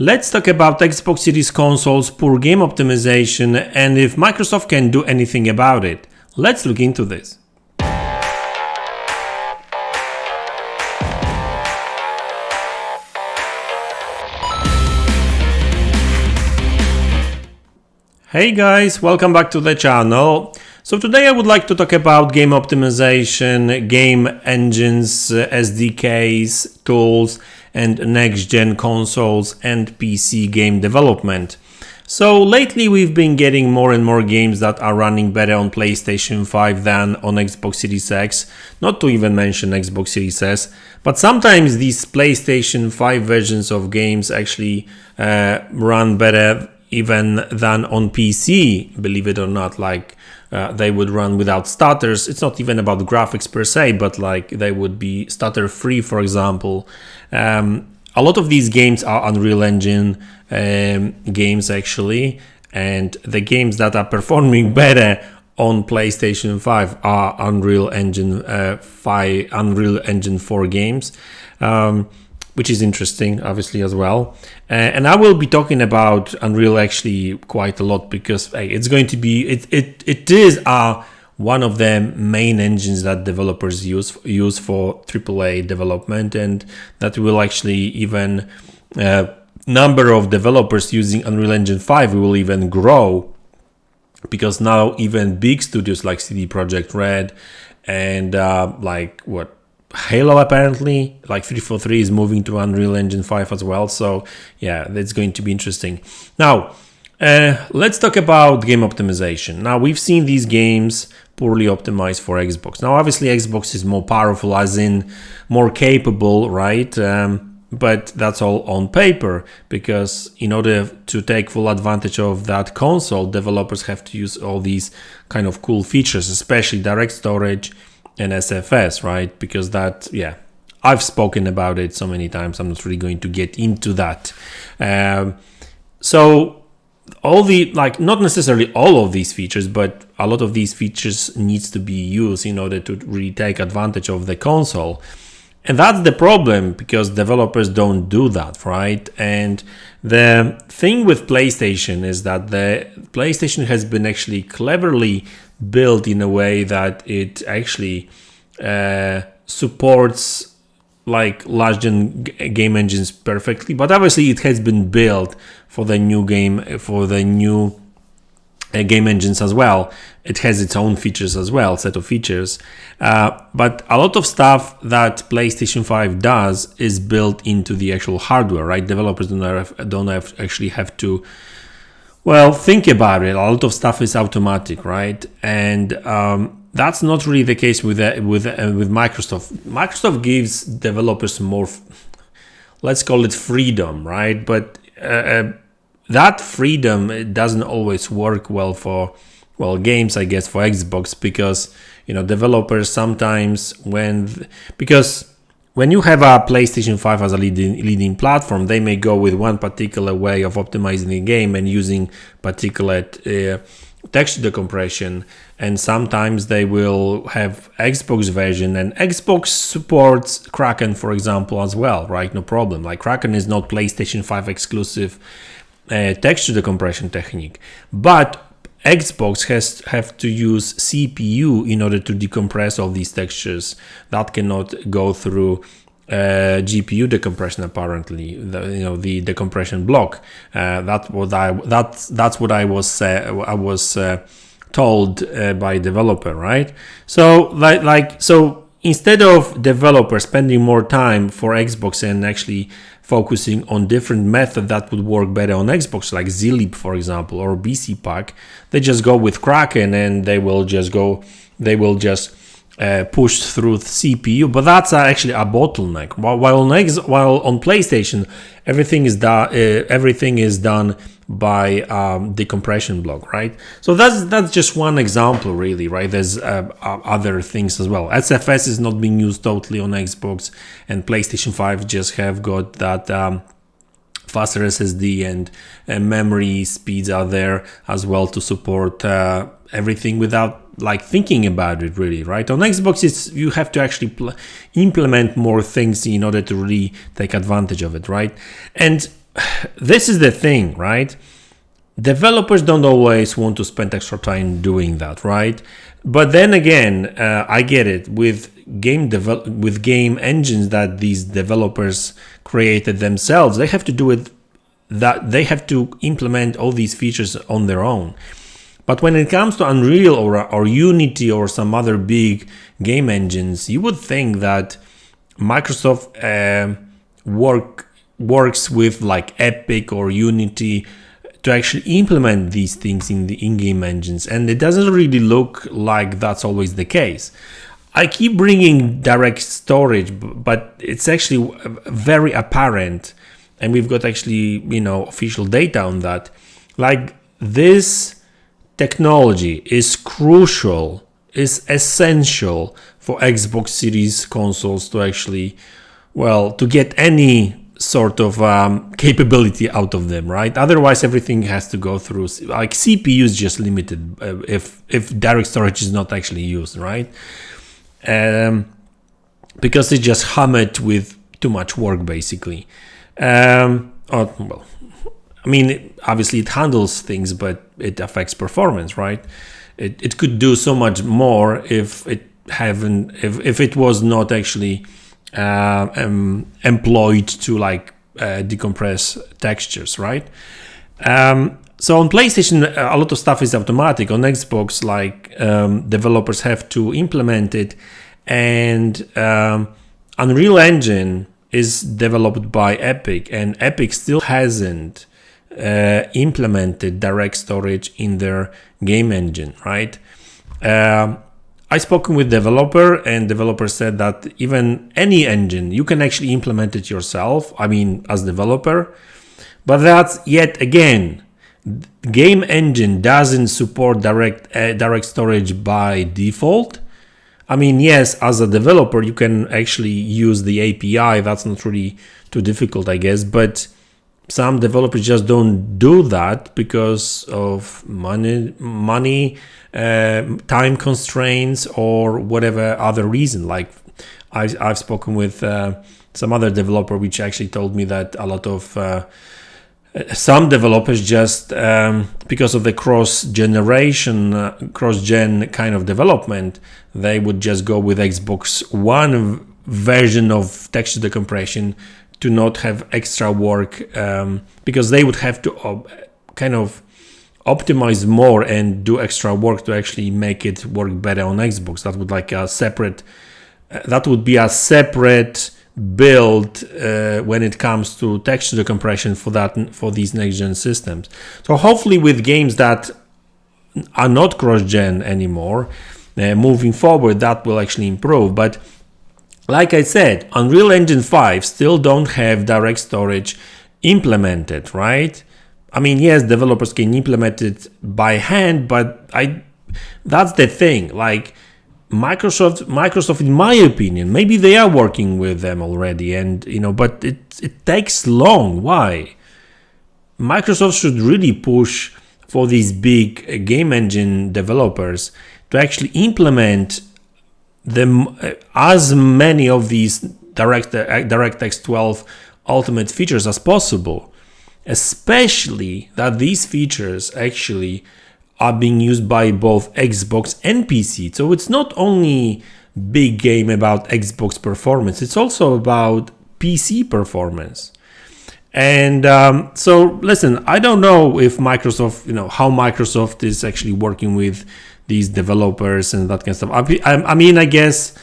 Let's talk about Xbox Series consoles, poor game optimization, and if Microsoft can do anything about it. Let's look into this. Hey guys, welcome back to the channel. So today I would like to talk about game optimization, game engines, SDKs, tools, and next-gen consoles and PC game development. So lately we've been getting more and more games that are running better on PlayStation 5 than on Xbox Series X, not to even mention Xbox Series S, but sometimes these PlayStation 5 versions of games actually run better even than on PC, believe it or not. Like they would run without stutters. It's not even about graphics per se, but like they would be stutter free, for example. A lot of these games are Unreal Engine games actually, and the games that are performing better on PlayStation 5 are Unreal Engine 4 games, which is interesting, obviously, as well. And I will be talking about Unreal actually quite a lot because hey, it's going to be it is one of the main engines that developers use for AAA development, and that will actually even number of developers using Unreal Engine 5 will even grow, because now even big studios like CD Projekt Red and Halo, apparently like 343 is moving to Unreal Engine 5 as well. So yeah, that's going to be interesting. Now let's talk about game optimization. Now we've seen these games poorly optimized for Xbox. Now obviously Xbox is more powerful, as in more capable, right? But that's all on paper, because in order to take full advantage of that console, developers have to use all these kind of cool features, especially direct storage and SFS, right? Because that, yeah, I've spoken about it so many times, I'm not really going to get into that. So all the, like, not necessarily all of these features, but a lot of these features needs to be used in order to really take advantage of the console. And that's the problem, because developers don't do that, right? And the thing with PlayStation is that the PlayStation has been actually cleverly built in a way that it actually supports like large-gen game engines perfectly. But obviously it has been built for the new game engines as well. It has its own features as well, set of features. But a lot of stuff that PlayStation 5 does is built into the actual hardware, right? Developers don't actually have to, well, think about it. A lot of stuff is automatic, right? And that's not really the case with Microsoft. Microsoft gives developers more, let's call it freedom, right? But that freedom, it doesn't always work well for, well, games, I guess, for Xbox, because, you know, developers sometimes because when you have a PlayStation 5 as a leading platform, they may go with one particular way of optimizing the game and using particular texture decompression, and sometimes they will have Xbox version, and Xbox supports Kraken, for example, as well, right? No problem. Like, Kraken is not PlayStation 5 exclusive texture decompression technique, but Xbox have to use CPU in order to decompress all these textures. That cannot go through GPU decompression, apparently. The decompression block. That's what I was told by developer, right? So instead of developers spending more time for Xbox and actually focusing on different method that would work better on Xbox, like zleep, for example, or BC Pack, they just go with Kraken and they will just push through the CPU. But that's actually a bottleneck. While on PlayStation, everything is done by decompression block, right? So that's just one example, really, right? There's other things as well. SFS is not being used totally on Xbox, and PlayStation 5 just have got that faster SSD and memory speeds are there as well to support everything without like thinking about it, really, right? On Xbox, you have to actually implement more things in order to really take advantage of it, right? And this is the thing, right? Developers don't always want to spend extra time doing that, right? But then again, I get it. With game engines that these developers created themselves, they have to do it. That they have to implement all these features on their own. But when it comes to Unreal or Unity or some other big game engines, you would think that Microsoft works with like Epic or Unity to actually implement these things in the in-game engines, and it doesn't really look like that's always the case. I keep bringing direct storage, but it's actually very apparent, and we've got actually, official data on that. Like, this technology is crucial, is essential for Xbox Series consoles to actually, to get any sort of capability out of them, right? Otherwise, everything has to go through, like CPU is just limited if direct storage is not actually used, right? Because it's just hammered with too much work, basically. Obviously it handles things, but it affects performance, right? It could do so much more if it was not actually employed to decompress textures, right? So on PlayStation, a lot of stuff is automatic. On Xbox, developers have to implement it, and Unreal Engine is developed by Epic, and Epic still hasn't implemented direct storage in their game engine, right? I spoken with developer, and developer said that even any engine, you can actually implement it yourself, as developer, but that's yet again, game engine doesn't support direct storage by default. Yes, as a developer, you can actually use the API. That's not really too difficult, I guess, but some developers just don't do that because of money, time constraints, or whatever other reason. Like I've spoken with some other developer, which actually told me that a lot of some developers just because of the cross-gen kind of development, they would just go with Xbox One version of texture decompression to not have extra work, because they would have to kind of optimize more and do extra work to actually make it work better on Xbox. That would be a separate build when it comes to texture decompression for these next-gen systems. So hopefully with games that are not cross-gen anymore, moving forward, that will actually improve. But like I said, Unreal Engine 5 still don't have direct storage implemented, right? Yes, developers can implement it by hand, but that's the thing. Like Microsoft, in my opinion, maybe they are working with them already, and but it takes long. Why? Microsoft should really push for these big game engine developers to actually implement them as many of these DirectX 12 Ultimate features as possible, especially that these features actually are being used by both Xbox and PC. So it's not only big game about Xbox performance, it's also about PC performance. And so listen, I don't know if Microsoft, how Microsoft is actually working with these developers and that kind of stuff. I guess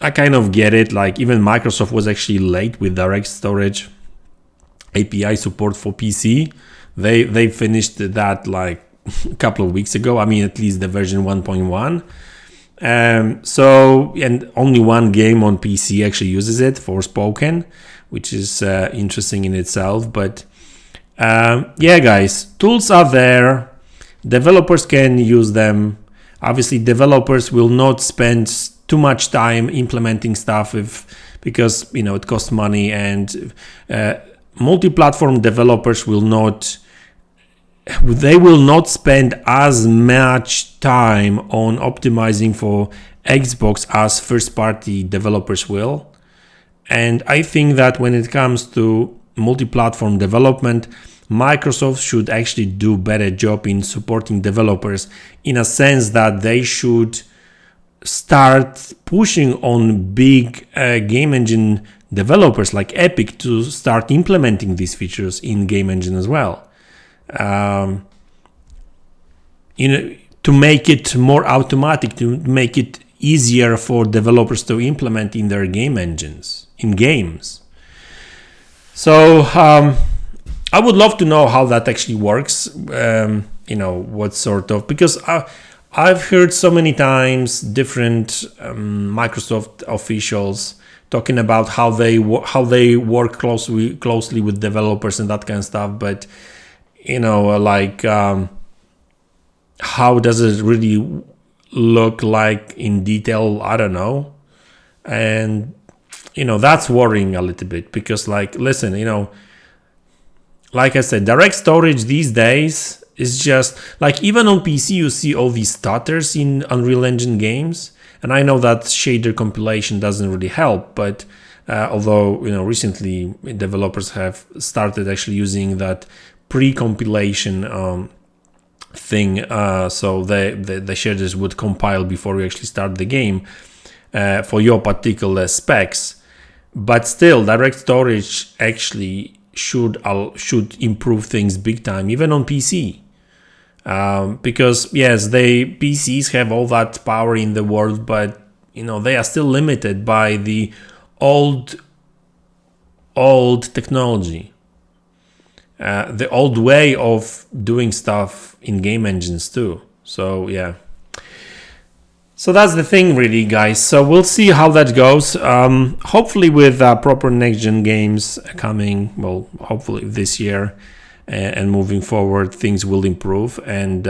I kind of get it. Like even Microsoft was actually late with direct storage API support for PC. They finished that like a couple of weeks ago. At least the version 1.1. And only one game on PC actually uses it, Forspoken, which is interesting in itself. But yeah, guys, tools are there. Developers can use them. Obviously, developers will not spend too much time implementing stuff because it costs money, and multi-platform developers will not spend as much time on optimizing for Xbox as first-party developers will. And I think that when it comes to multi-platform development, Microsoft should actually do better job in supporting developers, in a sense that they should start pushing on big game engine developers like Epic to start implementing these features in game engine as well. To make it more automatic, to make it easier for developers to implement in their game engines, in games. So I would love to know how that actually works. What sort of, because I've heard so many times different Microsoft officials talking about how they work closely with developers and that kind of stuff, but how does it really look like in detail? I don't know. And that's worrying a little bit, because listen, like I said, direct storage these days is just like, even on PC you see all these stutters in Unreal Engine games, and I know that shader compilation doesn't really help, but although recently developers have started actually using that pre-compilation thing, so the shaders would compile before you actually start the game for your particular specs. But still, direct storage actually should improve things big time, even on PC. Because yes, PCs have all that power in the world, but they are still limited by the old technology, the old way of doing stuff in game engines too. So yeah. So that's the thing, really, guys. So we'll see how that goes. Hopefully with proper next-gen games coming, well, hopefully this year and moving forward, things will improve. And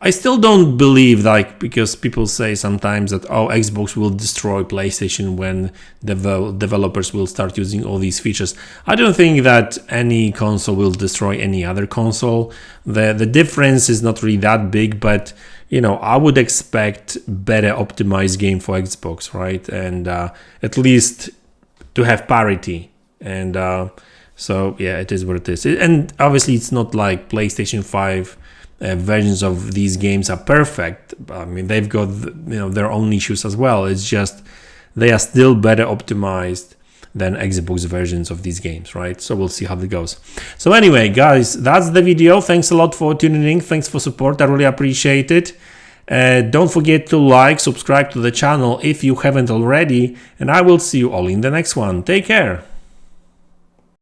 I still don't believe, because people say sometimes that, Xbox will destroy PlayStation when developers will start using all these features. I don't think that any console will destroy any other console. The difference is not really that big, but I would expect better optimized game for Xbox, right? And at least to have parity. And so yeah, it is what it is. And obviously it's not like PlayStation 5 versions of these games are perfect. I mean, they've got their own issues as well. It's just they are still better optimized than Xbox versions of these games, right? So we'll see how that goes. So anyway, guys, that's the video. Thanks a lot for tuning in. Thanks for support. I really appreciate it. Don't forget to subscribe to the channel if you haven't already, and I will see you all in the next one. Take care.